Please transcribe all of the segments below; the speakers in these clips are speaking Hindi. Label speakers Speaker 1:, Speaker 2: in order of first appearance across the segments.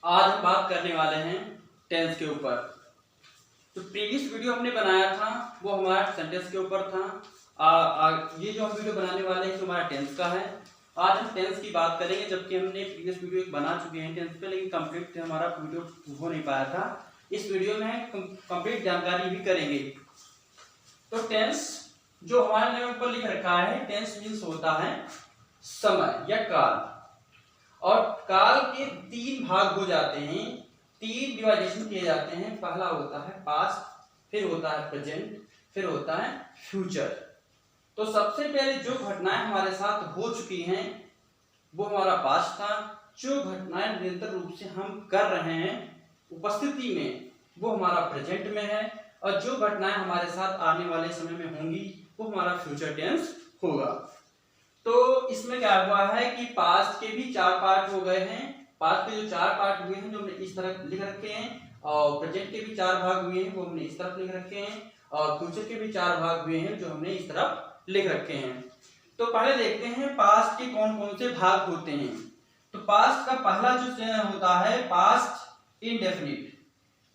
Speaker 1: आज हम बात करने वाले हैं टेंस के ऊपर। तो प्रीवियस वीडियो हमने बनाया था वो हमारा सेंटेंस के ऊपर था। ये जो हम वीडियो बनाने वाले हैं तो हमारा टेंस का है। आज हम टेंस की बात करेंगे, जबकि हमने प्रीवियस वीडियो बना चुके हैं टेंस पे, लेकिन कंप्लीट हमारा वीडियो हो नहीं पाया था। इस वीडियो में कंप्लीट जानकारी भी करेंगे। तो टेंस जो हमारे लेवल पर लिख रखा है, टेंस मीन्स होता है समय या काल, और काल के तीन भाग हो जाते हैं, तीन डिवाइडेशन किए जाते हैं। पहला होता है पास्ट, फिर होता है प्रेजेंट, फिर होता है फ्यूचर। तो सबसे पहले जो घटनाएं हमारे साथ हो चुकी हैं वो हमारा पास्ट था। जो घटनाएं निरंतर रूप से हम कर रहे हैं उपस्थिति में वो हमारा प्रेजेंट में है, और जो घटनाएं हमारे साथ आने वाले समय में होंगी वो हमारा फ्यूचर टेंस होगा। तो इसमें क्या हुआ है कि पास्ट के भी चार पार्ट हो गए हैं। पास्ट के जो चार पार्ट हुए हैं जो हमने इस तरह लिख रखे हैं, और प्रेजेंट के भी चार भाग हुए हैं वो हमने इस तरफ लिख रखे हैं, और फ्यूचर के भी चार भाग हुए हैं जो हमने इस तरफ लिख रखे हैं। तो पहले देखते हैं पास्ट के कौन कौन से भाग होते हैं। तो पास्ट का पहला जो होता है पास्ट इंडेफिनिट,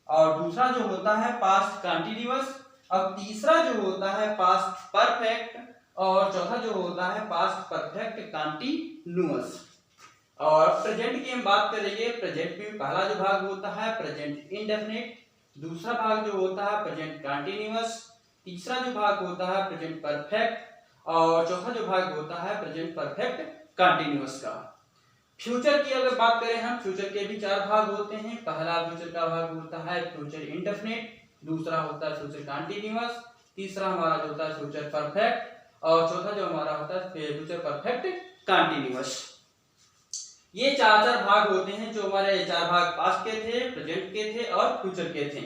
Speaker 1: और दूसरा जो होता है पास्ट कंटिन्यूअस, और तीसरा जो होता है पास्ट परफेक्ट, और चौथा जो होता है पास्ट परफेक्ट कंटिन्यूअस। और प्रेजेंट की हम बात करेंगे। प्रेजेंट में पहला जो भाग होता है प्रेजेंट इंडेफिनिट, दूसरा भाग जो होता है प्रेजेंट कंटिन्यूअस, तीसरा जो भाग होता है प्रेजेंट परफेक्ट, और चौथा जो भाग होता है प्रेजेंट परफेक्ट कंटिन्यूअस का। फ्यूचर की अगर बात करें हम, फ्यूचर के भी चार भाग होते हैं। पहला फ्यूचर का भाग होता है फ्यूचर इंडेफिनिट, दूसरा होता है फ्यूचर कंटिन्यूअस, तीसरा हमारा जो होता है फ्यूचर परफेक्ट, और चौथा जो हमारा होता है फ्यूचर परफेक्ट कंटिन्यूअस। ये चार भाग होते हैं। जो हमारे चार भाग पास्ट के थे, प्रेजेंट के थे और फ्यूचर के थे।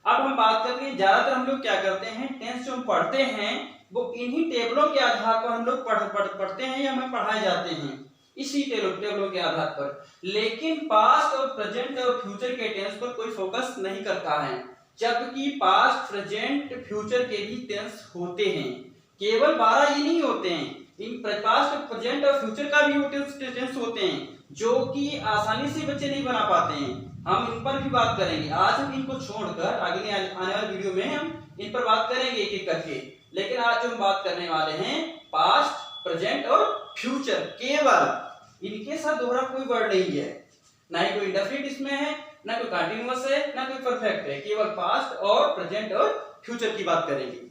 Speaker 1: अब हम बात करते हैं, ज्यादातर हम लोग क्या करते हैं, टेंस जो हम पढ़ते हैं वो इन्हीं टेबलों के आधार पर हम लोग पढ़ते हैं या हमें पढ़ाए जाते हैं, इसी टेबलों के आधार पर। लेकिन पास्ट और प्रेजेंट और फ्यूचर के टेंस पर कोई फोकस नहीं करता है, जबकि पास्ट प्रेजेंट फ्यूचर के भी टेंस होते हैं। केवल 12 ही नहीं होते हैं, इन पास्ट प्रेजेंट और फ्यूचर का भी टेंस होते हैं, जो कि आसानी से बच्चे नहीं बना पाते हैं। हम इन पर भी बात करेंगे। आज हम इनको छोड़कर आगे आने वाले वीडियो में हम इन पर बात करेंगे एक एक करके। लेकिन आज जो हम बात करने वाले हैं पास्ट, प्रेजेंट और फ्यूचर, केवल इनके साथ दोहरा कोई वर्ड नहीं है, ना ही कोई इंडेफिनिट इसमें है, ना कोई कंटिन्यूअस है, ना कोई परफेक्ट है। केवल पास्ट और प्रेजेंट और फ्यूचर की बात करेंगे।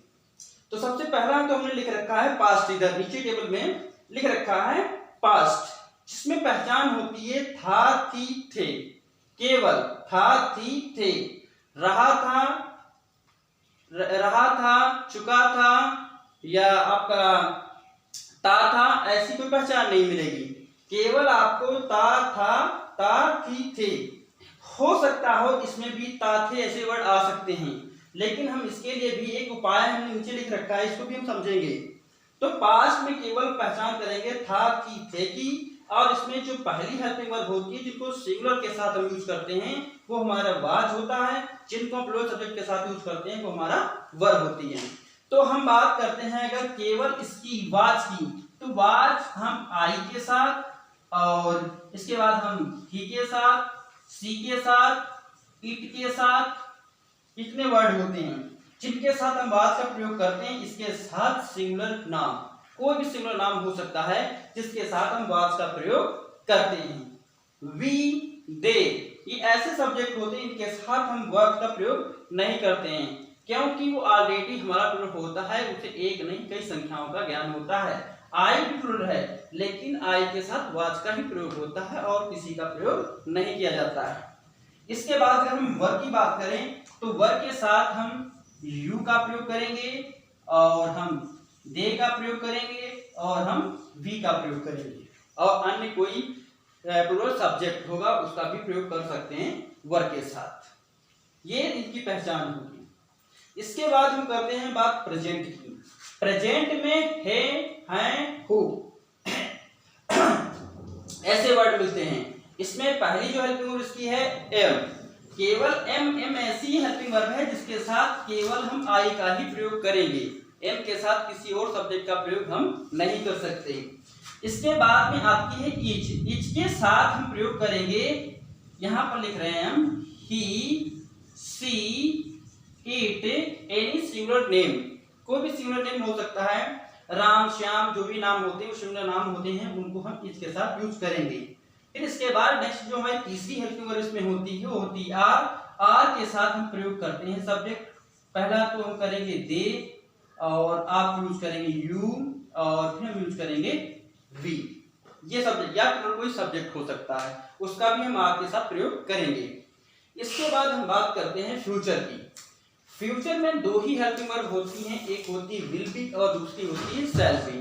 Speaker 1: तो सबसे पहला तो हमने लिख रखा है पास्ट, इधर नीचे टेबल में लिख रखा है पास्ट, जिसमें पहचान होती है था, थी, थे। केवल था, थी, थे, रहा था, चुका था, या आपका था, ऐसी कोई पहचान नहीं मिलेगी। केवल आपको था, थी, थे। हो सकता हो इसमें भी ता, थे ऐसे वर्ड आ सकते हैं, लेकिन हम इसके लिए भी एक उपाय हमने नीचे लिख रखा है, इसको भी हम समझेंगे। तो पास्ट में केवल पहचान करेंगे था, थी, थे की, और इसमें जो पहली हेल्पिंग वर्ब होती है जिनको सिंगुलर के साथ हम यूज करते हैं वो हमारा वाज होता है, जिनको हम प्लूरल सब्जेक्ट के साथ यूज करते हैं वो हमारा वर्ब होती है। तो हम बात करते हैं अगर केवल इसकी वाज की, तो वाज हम आई के साथ, और इसके बाद हम ही के साथ, सी के साथ, इट के साथ, इतने वर्ड होते हैं जिनके साथ हम वाज का प्रयोग करते हैं। इसके साथ सिंगुलर नाम, कोई भी सिंगुलर नाम हो सकता है जिसके साथ हम वाज का प्रयोग करते हैं। वी, दे, ये ऐसे सब्जेक्ट होते हैं इनके साथ हम वर्ब का प्रयोग नहीं करते हैं, क्योंकि वो ऑलरेडी हमारा प्रयोग होता है, उसे एक नहीं कई संख्याओं का ज्ञान होता है। आई भी प्लूरल है, लेकिन आई के साथ वाज का ही प्रयोग होता है और किसी का प्रयोग नहीं किया जाता है। इसके बाद अगर हम वर्ब की बात करें तो वर्ब के साथ हम यू का प्रयोग करेंगे, और हम दे का प्रयोग करेंगे, और हम वी का प्रयोग करेंगे, और अन्य कोई प्लूरल सब्जेक्ट होगा उसका भी प्रयोग कर सकते हैं वर्ब के साथ। ये इनकी पहचान होगी। इसके बाद हम करते हैं बात प्रेजेंट की। प्रेजेंट में है, हैं, हो ऐसे वर्ड मिलते हैं। इसमें पहली जो हेल्पिंग वर्ब इसकी है एम। केवल एम ऐसी हेल्पिंग वर्ब है जिसके साथ केवल हम आई का ही प्रयोग करेंगे, एम के साथ किसी और सब्जेक्ट का प्रयोग हम नहीं कर सकते। इसके बाद में आती है इच। इच के साथ हम प्रयोग करेंगे यहाँ पर लिख रहे हैं हम ही, सी, इट, एनी सिंगुलर नेम, कोई भी सिंगुलर नेम हो सकता है। राम, श्याम, जो भी नाम होते हैं वो सिंगुलर नाम होते हैं, उनको हम इसके साथ यूज करेंगे। फिर इसके बाद नेक्स्ट जो हमारी तीसरी हेल्पिंग वर्ब इसमें होती है वो होती है आर। आर के साथ हम प्रयोग करते हैं सब्जेक्ट। पहला तो हम करेंगे दे, और आप यूज करेंगे यू, और फिर हम यूज करेंगे वी। ये सब्जेक्ट या कोई सब्जेक्ट हो सकता है, उसका भी हम आर के साथ प्रयोग करेंगे। इसके बाद हम बात करते हैं फ्यूचर की। फ्यूचर में दो ही हेल्पिंग वर्ब होती हैं, एक होती है विल बी और दूसरी होती है शैल बी।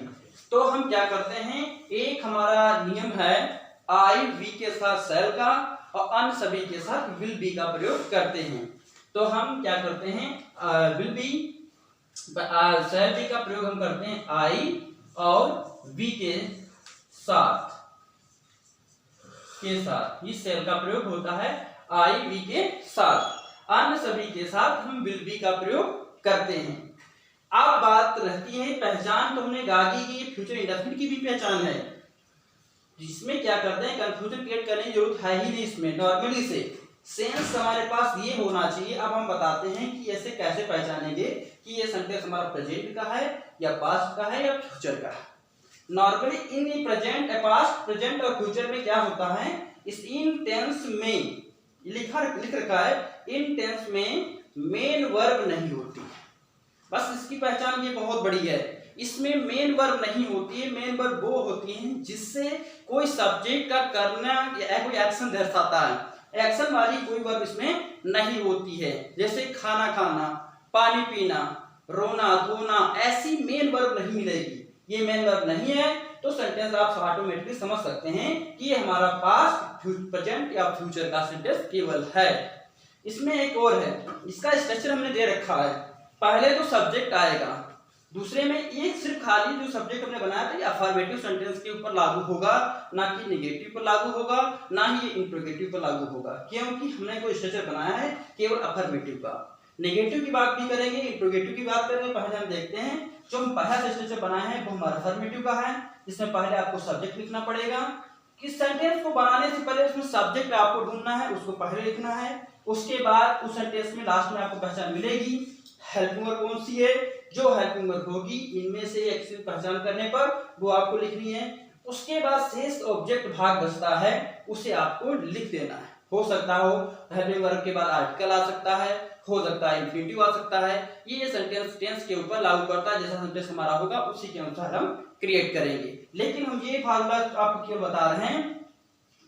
Speaker 1: तो हम क्या करते हैं, एक हमारा नियम है आई वी के साथ शैल का और अन्य सभी के साथ विल बी का प्रयोग करते हैं। तो हम क्या करते हैं, विल बी शैल बी का प्रयोग हम करते हैं आई और वी के साथ इस शैल का प्रयोग होता है आई वी के साथ। अन्य सभी के साथ हम विल बी का प्रयोग करते हैं। अब बात रहती है पहचान, तो हमने गागी की फ्यूचर इंडेफिनिट की भी पहचान है, जिसमें क्या करते हैं कंफ्यूजन क्रिएट करने की जरूरत है ही नहीं। इसमें नॉर्मली से सेंस हमारे पास ये होना चाहिए। अब हम बताते हैं कि ऐसे कैसे पहचानेंगे कि ये सेंटेंस हमारा प्रेजेंट का है या पास्ट का है या फ्यूचर का है। Normally in present, past, present और फ्यूचर में क्या होता है, इस इन टेंस में लिख रखा है, इन टेंस में मेन वर्ब नहीं होती। बस इसकी पहचान ये बहुत बड़ी है, इसमें मेन वर्ब नहीं होती है। मेन वर्ब वो होती है जिससे कोई सब्जेक्ट का करना या कोई एक्शन दर्शाता है। एक्शन वाली कोई वर्ब इसमें नहीं होती है, जैसे खाना खाना, पानी पीना, रोना धोना, ऐसी मेन वर्ब नहीं मिलेगी। ये मेन वर्ब नहीं है तो सेंटेंस आप ऑटोमेटिकली समझ सकते हैं कि ये हमारा पास्ट, प्रेजेंट या फ्यूचर का सेंटेंस केवल है। इसमें एक और है, इसका स्ट्रक्चर हमने दे रखा है। पहले तो सब्जेक्ट आएगा, दूसरे में ये सिर्फ खाली जो सब्जेक्ट हमने बनाया था ये अफर्मेटिव सेंटेंस के ऊपर लागू होगा, ना कि नेगेटिव पर लागू होगा, ना ही ये इंट्रोगेटिव पर लागू होगा, क्योंकि हमने कोई स्ट्रक्चर बनाया है केवल अफर्मेटिव का। नेगेटिव की बात भी करेंगे, इंट्रोगेटिव की बात करेंगे। पहले हम देखते हैं जो हम पहला स्ट्रक्चर बनाए हैं वो हमारा अफर्मेटिव का है, जिसमें पहले आपको सब्जेक्ट लिखना पड़ेगा। किस सेंटेंस को बनाने से पहले उसमें सब्जेक्ट आपको ढूंढना है, उसको पहले लिखना है। उसके बाद उस सेंटेंस में लास्ट में आपको पहचान मिलेगी हेल्पिंग वर्ब कौन सी है, जो हेल्पिंग वर्ब होगी इनमें से एक से पहचान करने पर वो आपको लिखनी है। उसके बाद शेष ऑब्जेक्ट भाग बचता है, उसे आपको लिख देना है। हो सकता हो हेल्पिंग वर्ब के बाद आर्टिकल आ सकता है, हो सकता है इंफिनिटिव आ सकता है। ये सेंटेंस टेंस के ऊपर लागू करता है, जैसा सेंटेंस हमारा होगा उसी के अनुसार हम क्रिएट करेंगे। लेकिन हम ये फार्मूला आपको क्यों बता रहे हैं,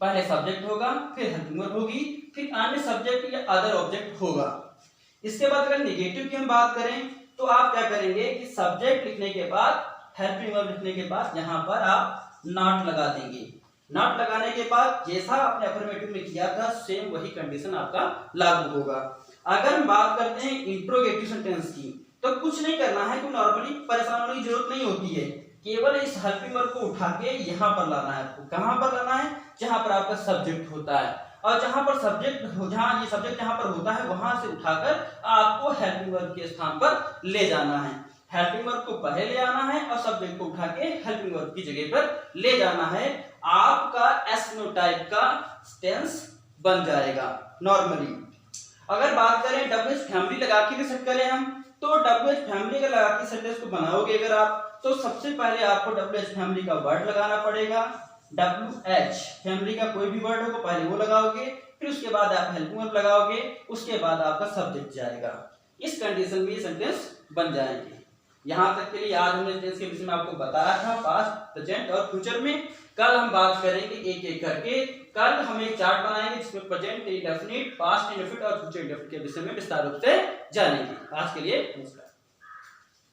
Speaker 1: पहले सब्जेक्ट होगा, फिर हेल्पिंग वर्ब होगी, फिर अन्य सब्जेक्ट या अदर ऑब्जेक्ट होगा। इसके बाद अगर नेगेटिव की हम बात करें तो आप क्या करेंगे कि सब्जेक्ट लिखने के बाद, हेल्पिंग वर्ब लिखने के बाद यहाँ पर आप नॉट लगा देंगे। नॉट लगाने के बाद जैसा आपने अफर्मेटिव में किया था सेम वही कंडीशन आपका लागू होगा। अगर हम बात करते हैं इंट्रोगेटिव सेंटेंस की तो कुछ नहीं करना है, तो नॉर्मली परेशान होने की जरूरत नहीं होती है। केवल इस हेल्पिंग वर्ब को उठा के यहाँ पर लाना है। आपको कहाँ पर लाना है, जहां पर आपका सब्जेक्ट होता है, और जहां पर सब्जेक्ट, जहां ये सब्जेक्ट जहां पर होता है वहां से उठाकर आपको हेल्पिंग वर्ब के स्थान पर ले जाना है। हेल्पिंग वर्ब को पहले ले आना है और सब्जेक्ट को उठा के हेल्पिंग वर्ब की जगह पर ले जाना है। आपका एस-नो टाइप का टेंस बन जाएगा नॉर्मली। अगर बात करें डब्ल्यू फैमिली लगा के भी सेट करें हम, तो डब्ल्यू फैमिली का लगा के सेंटेंस को बनाओगे अगर आप, तो सबसे पहले आपको डब्ल्यू फैमिली का वर्ड लगाना पड़ेगा। डब्ल्यू फैमिली का कोई भी वर्ड होगा पहले वो लगाओगे, फिर उसके बाद आप हेल्पिंग वर्ब लगाओगे, उसके बाद आपका सब्जेक्ट जाएगा। इस कंडीशन में ये सेंटेंस बन जाएंगे। यहाँ तक के लिए आज हमने टेंस के विषय में आपको बताया था, पास्ट, प्रेजेंट और फ्यूचर में। कल हम बात करेंगे एक एक करके। कल हम एक चार्ट बनाएंगे जिसमें प्रेजेंट इंडेफिनिट, पास्ट इंडेफिनिट और फ्यूचर इंडेफिनिट के विषय में विस्तार रूप से जानेंगे। आज के लिए नमस्कार।